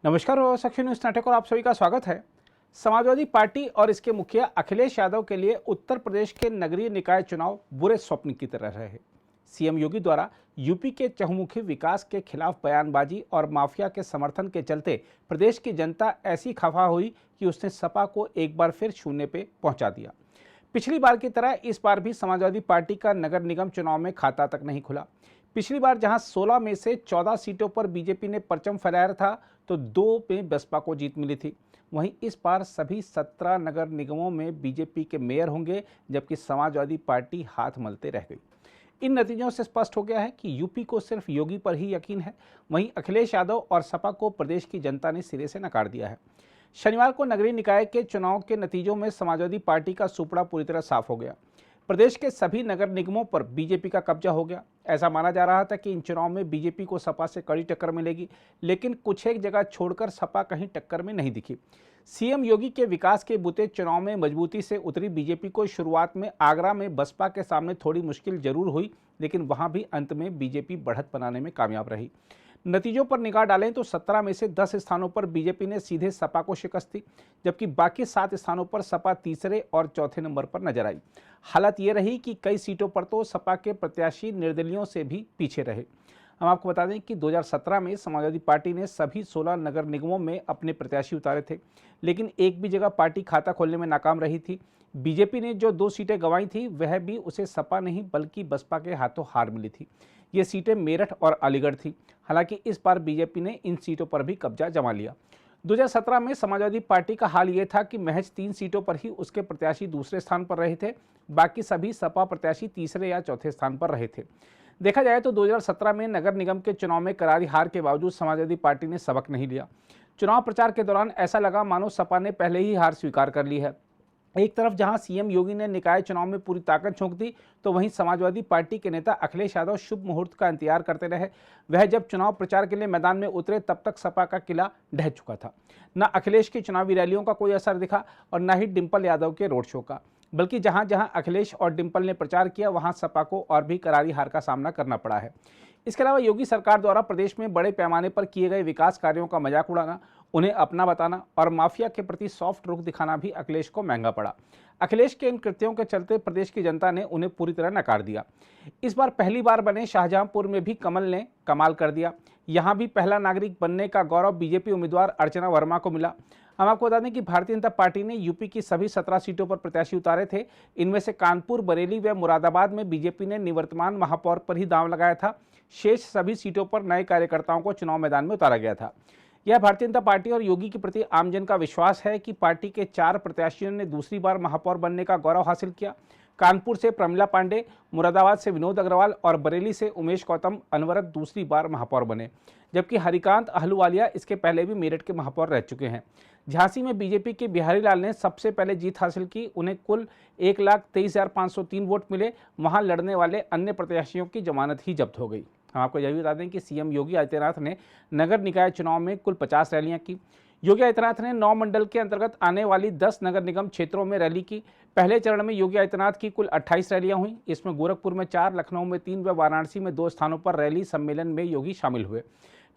नमस्कार और सखी न्यूज नाटक और आप सभी का स्वागत है। समाजवादी पार्टी और इसके मुखिया अखिलेश यादव के लिए उत्तर प्रदेश के नगरीय निकाय चुनाव बुरे स्वप्न की तरह रहे। सीएम योगी द्वारा यूपी के चहुमुखी विकास के खिलाफ बयानबाजी और माफिया के समर्थन के चलते प्रदेश की जनता ऐसी खफा हुई कि उसने सपा को एक बार फिर शून्य पे पहुंचा दिया। पिछली बार की तरह इस बार भी समाजवादी पार्टी का नगर निगम चुनाव में खाता तक नहीं खुला। पिछली बार जहां 16 में से 14 सीटों पर बीजेपी ने परचम फहराया था तो 2 में बसपा को जीत मिली थी। वहीं इस बार सभी 17 नगर निगमों में बीजेपी के मेयर होंगे, जबकि समाजवादी पार्टी हाथ मलते रह गई। इन नतीजों से स्पष्ट हो गया है कि यूपी को सिर्फ योगी पर ही यकीन है। वहीं अखिलेश यादव और सपा को प्रदेश की जनता ने सिरे से नकार दिया है। शनिवार को नगरीय निकाय के चुनाव के नतीजों में समाजवादी पार्टी का सुपड़ा पूरी तरह साफ हो गया। प्रदेश के सभी नगर निगमों पर बीजेपी का कब्जा हो गया। ऐसा माना जा रहा था कि इन चुनाव में बीजेपी को सपा से कड़ी टक्कर मिलेगी, लेकिन कुछ एक जगह छोड़कर सपा कहीं टक्कर में नहीं दिखी। सीएम योगी के विकास के बुते चुनाव में मजबूती से उतरी बीजेपी को शुरुआत में आगरा में बसपा के सामने थोड़ी मुश्किल जरूर हुई, लेकिन वहां भी अंत में बीजेपी बढ़त बनाने में कामयाब रही। नतीजों पर निगाह डालें तो 17 में से 10 स्थानों पर बीजेपी ने सीधे सपा को शिकस्त दी, जबकि बाकी 7 स्थानों पर सपा तीसरे और चौथे नंबर पर नजर आई। हालत ये रही कि कई सीटों पर तो सपा के प्रत्याशी निर्दलियों से भी पीछे रहे। हम आपको बता दें कि 2017 में समाजवादी पार्टी ने सभी 16 नगर निगमों में अपने प्रत्याशी उतारे थे, लेकिन एक भी जगह पार्टी खाता खोलने में नाकाम रही थी। बीजेपी ने जो 2 सीटें गंवाई थी वह भी उसे सपा नहीं बल्कि बसपा के हाथों हार मिली थी। ये सीटें मेरठ और अलीगढ़ थी। हालांकि इस बार बीजेपी ने इन सीटों पर भी कब्जा जमा लिया। 2017 में समाजवादी पार्टी का हाल ये था कि महज 3 सीटों पर ही उसके प्रत्याशी दूसरे स्थान पर रहे थे, बाकी सभी सपा प्रत्याशी तीसरे या चौथे स्थान पर रहे थे। देखा जाए तो 2017 में नगर निगम के चुनाव में करारी हार के बावजूद समाजवादी पार्टी ने सबक नहीं लिया। चुनाव प्रचार के दौरान ऐसा लगा मानो सपा ने पहले ही हार स्वीकार कर ली है। एक तरफ जहां सीएम योगी ने निकाय चुनाव में पूरी ताकत झोंक दी, तो वहीं समाजवादी पार्टी के नेता अखिलेश यादव शुभ मुहूर्त का इंतजार करते रहे। वह जब चुनाव प्रचार के लिए मैदान में उतरे तब तक सपा का किला ढह चुका था। न अखिलेश की चुनावी रैलियों का कोई असर दिखा और न ही डिंपल यादव के रोड शो का, बल्कि जहां जहां अखिलेश और डिंपल ने प्रचार किया वहां सपा को और भी करारी हार का सामना करना पड़ा है। इसके अलावा योगी सरकार द्वारा प्रदेश में बड़े पैमाने पर किए गए विकास कार्यों का मजाक उड़ाना, उन्हें अपना बताना और माफिया के प्रति सॉफ्ट रुख दिखाना भी अखिलेश को महंगा पड़ा। अखिलेश के इन कृत्यों के चलते प्रदेश की जनता ने उन्हें पूरी तरह नकार दिया। इस बार पहली बार बने शाहजहांपुर में भी कमल ने कमाल कर दिया। यहां भी पहला नागरिक बनने का गौरव बीजेपी उम्मीदवार अर्चना वर्मा को मिला। हम आपको बता दें कि भारतीय जनता पार्टी ने यूपी की सभी 17 सीटों पर प्रत्याशी उतारे थे। इनमें से कानपुर, बरेली व मुरादाबाद में बीजेपी ने निवर्तमान महापौर पर ही दांव लगाया था। शेष सभी सीटों पर नए कार्यकर्ताओं को चुनाव मैदान में उतारा गया था। यह भारतीय जनता पार्टी और योगी के प्रति आमजन का विश्वास है कि पार्टी के 4 प्रत्याशियों ने दूसरी बार महापौर बनने का गौरव हासिल किया। कानपुर से प्रमिला पांडे, मुरादाबाद से विनोद अग्रवाल और बरेली से उमेश गौतम अनवरत दूसरी बार महापौर बने, जबकि हरिकांत अहलूवालिया इसके पहले भी मेरठ के महापौर रह चुके हैं। झांसी में बीजेपी के बिहारी लाल ने सबसे पहले जीत हासिल की। उन्हें कुल 1,23,503 वोट मिले। वहां लड़ने वाले अन्य प्रत्याशियों की जमानत ही जब्त हो गई। हम आपको यह भी बता दें कि सीएम योगी आदित्यनाथ ने नगर निकाय चुनाव में कुल 50 रैलियां की। योगी आदित्यनाथ ने 9 मंडल के अंतर्गत आने वाली 10 नगर निगम क्षेत्रों में रैली की। पहले चरण में योगी आदित्यनाथ की कुल 28 रैलियां हुई। इसमें गोरखपुर में 4, लखनऊ में 3 व वाराणसी में 2 स्थानों पर रैली सम्मेलन में योगी शामिल हुए।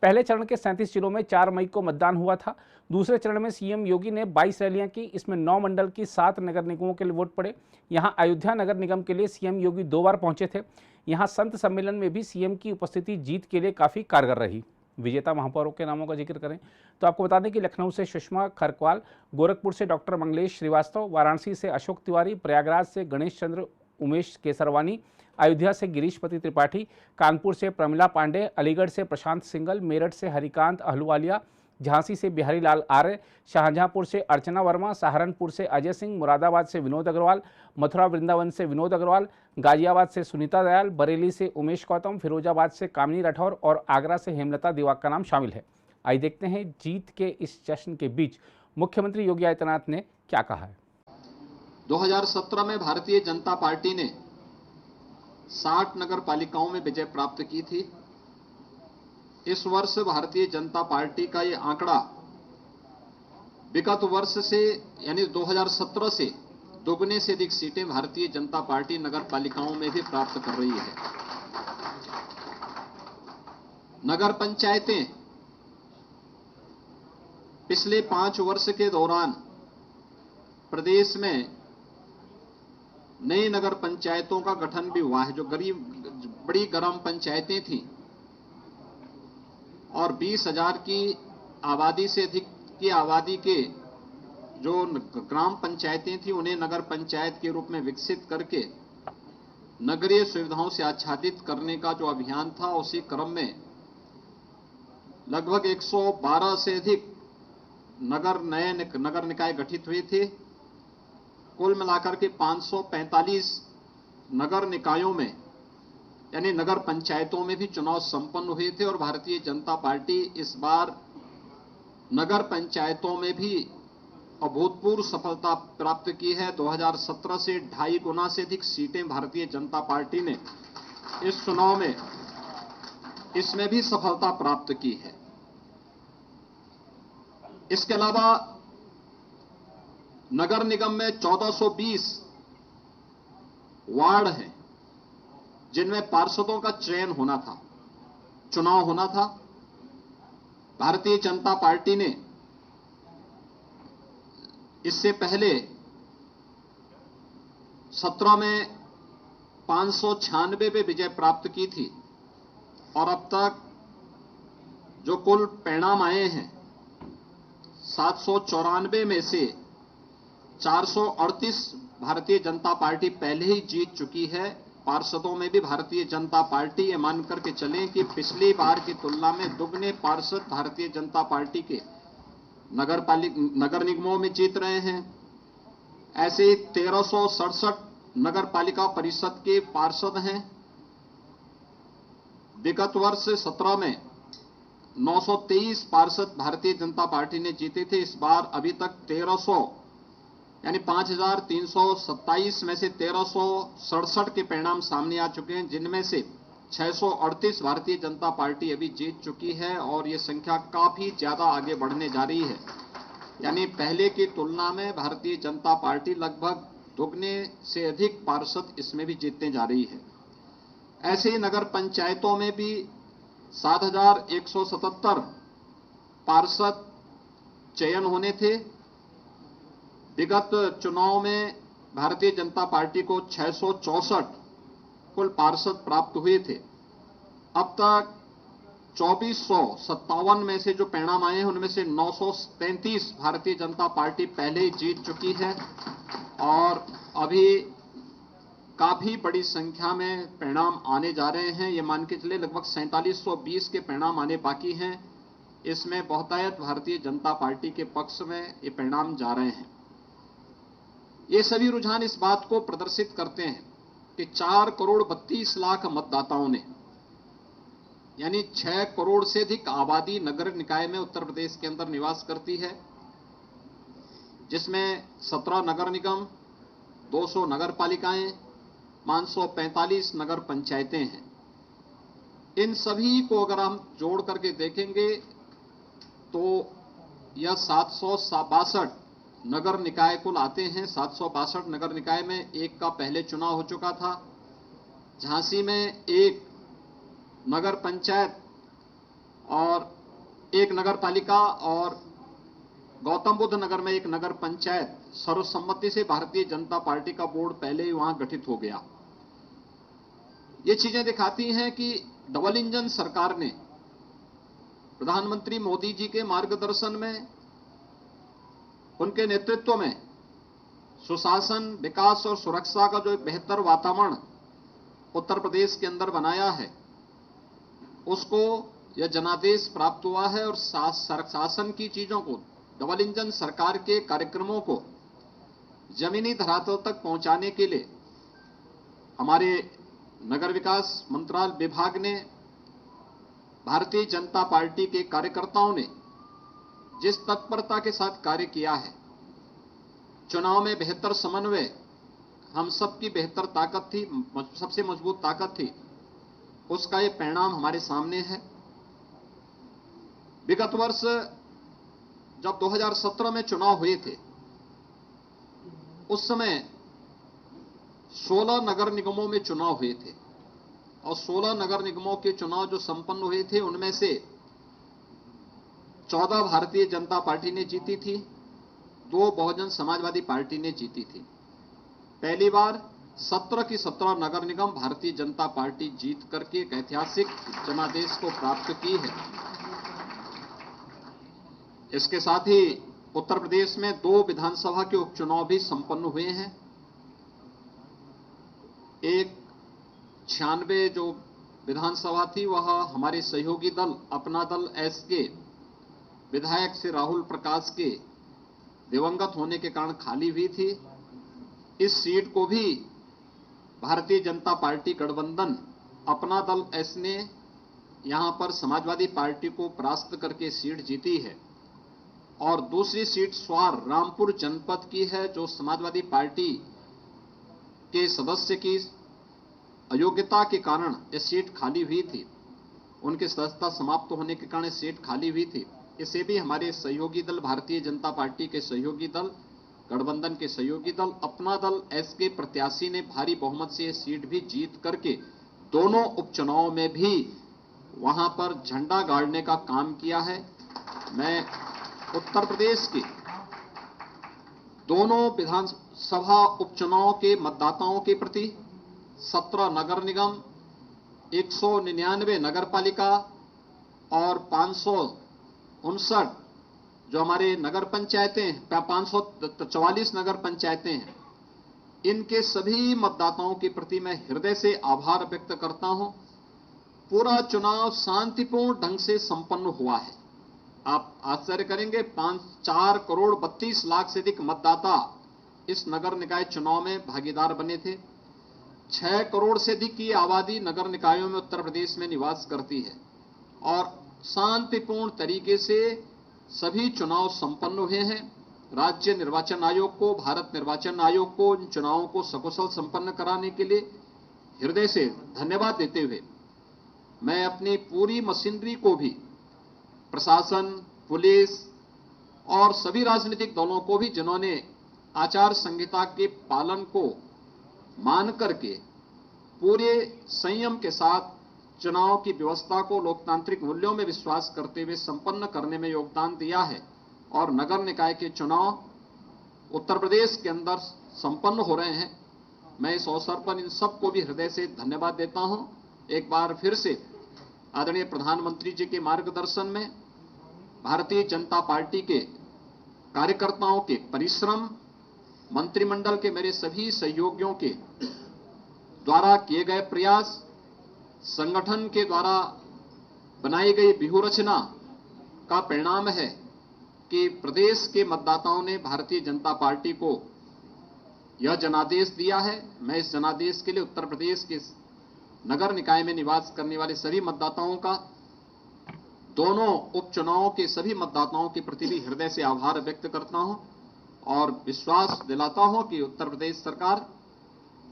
पहले चरण के 37 जिलों में 4 मई को मतदान हुआ था। दूसरे चरण में सीएम योगी ने 22 रैलियां की। इसमें 9 मंडल की 7 नगर निगमों के लिए वोट पड़े। यहां अयोध्या नगर निगम के लिए सीएम योगी 2 बार पहुंचे थे। यहां संत सम्मेलन में भी सीएम की उपस्थिति जीत के लिए काफी कारगर रही। विजेता महापौरों के नामों का जिक्र करें तो आपको बता दें कि लखनऊ से सुषमा खरकवाल, गोरखपुर से डॉक्टर मंगलेश श्रीवास्तव, वाराणसी से अशोक तिवारी, प्रयागराज से गणेश चंद्र उमेश केसरवानी, अयोध्या से गिरीशपति त्रिपाठी, कानपुर से प्रमिला पांडे, अलीगढ़ से प्रशांत सिंगल, मेरठ से हरिकांत अहलूवालिया, झांसी से बिहारी लाल आर्य, शाहजहांपुर से अर्चना वर्मा, सहारनपुर से अजय सिंह, मुरादाबाद से विनोद अग्रवाल, मथुरा वृंदावन से विनोद अग्रवाल, गाजियाबाद से सुनीता दयाल, बरेली से उमेश गौतम, फिरोजाबाद से कामिनी राठौर और आगरा से हेमलता दिवाकर का नाम शामिल है। आइए देखते हैं जीत के इस जश्न के बीच मुख्यमंत्री योगी आदित्यनाथ ने क्या कहा है। 2017 में भारतीय जनता पार्टी ने 60 नगर पालिकाओं में विजय प्राप्त की थी। इस वर्ष भारतीय जनता पार्टी का ये आंकड़ा विगत वर्ष से यानी 2017 से दोगुने से अधिक सीटें भारतीय जनता पार्टी नगर पालिकाओं में भी प्राप्त कर रही है। नगर पंचायतें पिछले 5 वर्ष के दौरान प्रदेश में नई नगर पंचायतों का गठन भी हुआ है। जो बड़ी ग्राम पंचायतें थीं और 20,000 की आबादी से अधिक की आबादी के जो ग्राम पंचायतें थीं, उन्हें नगर पंचायत के रूप में विकसित करके नगरीय सुविधाओं से आच्छादित करने का जो अभियान था, उसी क्रम में लगभग 112 से अधिक नए नगर निकाय गठित हुए थे। कुल मिलाकर के 545 नगर निकायों में यानी नगर पंचायतों में भी चुनाव संपन्न हुए थे और भारतीय जनता पार्टी इस बार नगर पंचायतों में भी अभूतपूर्व सफलता प्राप्त की है। 2017 से 2.5 गुना से अधिक सीटें भारतीय जनता पार्टी ने इस चुनाव में इसमें भी सफलता प्राप्त की है। इसके अलावा नगर निगम में 1420 वार्ड हैं जिनमें पार्षदों का चयन होना था, चुनाव होना था। भारतीय जनता पार्टी ने इससे पहले 17 में 596 पे विजय प्राप्त की थी और अब तक जो कुल परिणाम आए हैं 794 में से 438 भारतीय जनता पार्टी पहले ही जीत चुकी है। पार्षदों में भी भारतीय जनता पार्टी ये मान करके चलें कि पिछली बार की तुलना में दुगने पार्षद भारतीय जनता पार्टी के नगर निगमों में जीत रहे हैं। ऐसे ही 1367 नगर पालिका परिषद के पार्षद हैं। विगत वर्ष 17 में 923 पार्षद भारतीय जनता पार्टी ने जीते थे। इस बार अभी तक 1300 यानी 5327 में से 1367 के परिणाम सामने आ चुके हैं, जिनमें से 638 भारतीय जनता पार्टी अभी जीत चुकी है और ये संख्या काफी ज्यादा आगे बढ़ने जा रही है। यानी पहले की तुलना में भारतीय जनता पार्टी लगभग दुगने से अधिक पार्षद इसमें भी जीतने जा रही है। ऐसे ही नगर पंचायतों में भी 7177 पार्षद चयन होने थे। विगत चुनाव में भारतीय जनता पार्टी को 664 कुल पार्षद प्राप्त हुए थे। अब तक 2457 में से जो परिणाम आए हैं उनमें से 933 भारतीय जनता पार्टी पहले ही जीत चुकी है और अभी काफी बड़ी संख्या में परिणाम आने जा रहे हैं। ये मान के चले लगभग 4720 के परिणाम आने बाकी हैं। इसमें बहुतायत भारतीय जनता पार्टी के पक्ष में ये परिणाम जा रहे हैं। ये सभी रुझान इस बात को प्रदर्शित करते हैं कि 4 करोड़ 32 लाख मतदाताओं ने यानी 6 करोड़ से अधिक आबादी नगर निकाय में उत्तर प्रदेश के अंदर निवास करती है, जिसमें 17 नगर निगम, 200 नगर पालिकाएं, 545 नगर पंचायतें हैं। इन सभी को अगर हम जोड़ करके देखेंगे तो यह 762 नगर निकाय कुल आते हैं। 762 नगर निकाय में एक का पहले चुनाव हो चुका था। झांसी में एक नगर पंचायत और एक नगर पालिका और गौतम बुद्ध नगर में एक नगर पंचायत सर्वसम्मति से भारतीय जनता पार्टी का बोर्ड पहले ही वहां गठित हो गया। ये चीजें दिखाती हैं कि डबल इंजन सरकार ने प्रधानमंत्री मोदी जी के मार्गदर्शन में, उनके नेतृत्व में सुशासन, विकास और सुरक्षा का जो एक बेहतर वातावरण उत्तर प्रदेश के अंदर बनाया है, उसको यह जनादेश प्राप्त हुआ है और शासन की चीजों को, डबल इंजन सरकार के कार्यक्रमों को जमीनी धरातल तक पहुंचाने के लिए हमारे नगर विकास मंत्रालय विभाग ने, भारतीय जनता पार्टी के कार्यकर्ताओं ने जिस तत्परता के साथ कार्य किया है, चुनाव में बेहतर समन्वय हम सबकी बेहतर ताकत थी, सबसे मजबूत ताकत थी, उसका ये परिणाम हमारे सामने है। विगत वर्ष जब 2017 में चुनाव हुए थे, उस समय 16 नगर निगमों में चुनाव हुए थे और 16 नगर निगमों के चुनाव जो संपन्न हुए थे उनमें से 14 भारतीय जनता पार्टी ने जीती थी, 2 बहुजन समाजवादी पार्टी ने जीती थी। पहली बार 17 की 17 नगर निगम भारतीय जनता पार्टी जीत करके एक ऐतिहासिक जनादेश को प्राप्त की है। इसके साथ ही उत्तर प्रदेश में 2 विधानसभा के उपचुनाव भी संपन्न हुए हैं। एक 96 जो विधानसभा थी वह हमारे सहयोगी दल अपना दल एस के विधायक श्री राहुल प्रकाश के दिवंगत होने के कारण खाली हुई थी। इस सीट को भी भारतीय जनता पार्टी गठबंधन अपना दल एस ने यहां पर समाजवादी पार्टी को परास्त करके सीट जीती है। और दूसरी सीट स्वार रामपुर जनपद की है, जो समाजवादी पार्टी के सदस्य की अयोग्यता के कारण यह सीट खाली हुई थी। उनकी सदस्यता समाप्त होने के कारण सीट खाली हुई थी। इसे भी हमारे सहयोगी दल भारतीय जनता पार्टी के सहयोगी दल गठबंधन के सहयोगी दल अपना दल एस के प्रत्याशी ने भारी बहुमत से यह सीट भी जीत करके दोनों उपचुनाव में भी वहां पर झंडा गाड़ने का काम किया है। मैं उत्तर प्रदेश के दोनों विधानसभा उपचुनाव के मतदाताओं के प्रति 17 नगर निगम, 199 नगर पालिका और 559 जो हमारे नगर पंचायतें हैं, 544 नगर पंचायतें हैं, इनके सभी मतदाताओं के प्रति मैं हृदय से आभार व्यक्त करता हूं। पूरा चुनाव शांतिपूर्ण ढंग से संपन्न हुआ है। आप आश्चर्य करेंगे, 4 करोड़ 32 लाख से अधिक मतदाता इस नगर निकाय चुनाव में भागीदार बने थे। 6 करोड़ से अधिक की आबादी नगर निकायों में उत्तर प्रदेश में निवास करती है और शांतिपूर्ण तरीके से सभी चुनाव संपन्न हुए हैं। राज्य निर्वाचन आयोग को, भारत निर्वाचन आयोग को इन चुनावों को सकुशल संपन्न कराने के लिए हृदय से धन्यवाद देते हुए मैं अपनी पूरी मशीनरी को भी, प्रशासन, पुलिस और सभी राजनीतिक दलों को भी, जिन्होंने आचार संहिता के पालन को मान करके पूरे संयम के साथ चुनाव की व्यवस्था को लोकतांत्रिक मूल्यों में विश्वास करते हुए संपन्न करने में योगदान दिया है और नगर निकाय के चुनाव उत्तर प्रदेश के अंदर संपन्न हो रहे हैं। मैं इस अवसर पर इन सबको भी हृदय से धन्यवाद देता हूं। एक बार फिर से आदरणीय प्रधानमंत्री जी के मार्गदर्शन में भारतीय जनता पार्टी के कार्यकर्ताओं के परिश्रम, मंत्रिमंडल के मेरे सभी सहयोगियों के द्वारा किए गए प्रयास, संगठन के द्वारा बनाई गई व्यूहरचना का परिणाम है कि प्रदेश के मतदाताओं ने भारतीय जनता पार्टी को यह जनादेश दिया है। मैं इस जनादेश के लिए उत्तर प्रदेश के नगर निकाय में निवास करने वाले सभी मतदाताओं का, दोनों उपचुनावों के सभी मतदाताओं के प्रति भी हृदय से आभार व्यक्त करता हूं और विश्वास दिलाता हूं कि उत्तर प्रदेश सरकार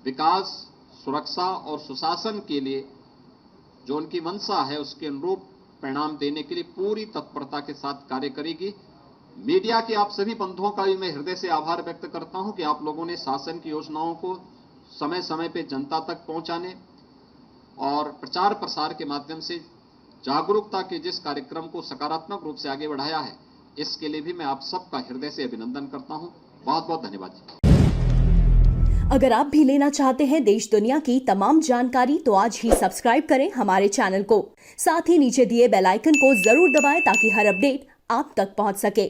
विकास, सुरक्षा और सुशासन के लिए जो उनकी मंशा है उसके अनुरूप परिणाम देने के लिए पूरी तत्परता के साथ कार्य करेगी। मीडिया के आप सभी बंधुओं का भी मैं हृदय से आभार व्यक्त करता हूं कि आप लोगों ने शासन की योजनाओं को समय समय पर जनता तक पहुंचाने और प्रचार प्रसार के माध्यम से जागरूकता के जिस कार्यक्रम को सकारात्मक रूप से आगे बढ़ाया है, इसके लिए भी मैं आप सबका हृदय से अभिनंदन करता हूं। बहुत बहुत धन्यवाद। अगर आप भी लेना चाहते हैं देश दुनिया की तमाम जानकारी तो आज ही सब्सक्राइब करें हमारे चैनल को। साथ ही नीचे दिए बेल आइकन को जरूर दबाएं ताकि हर अपडेट आप तक पहुंच सके।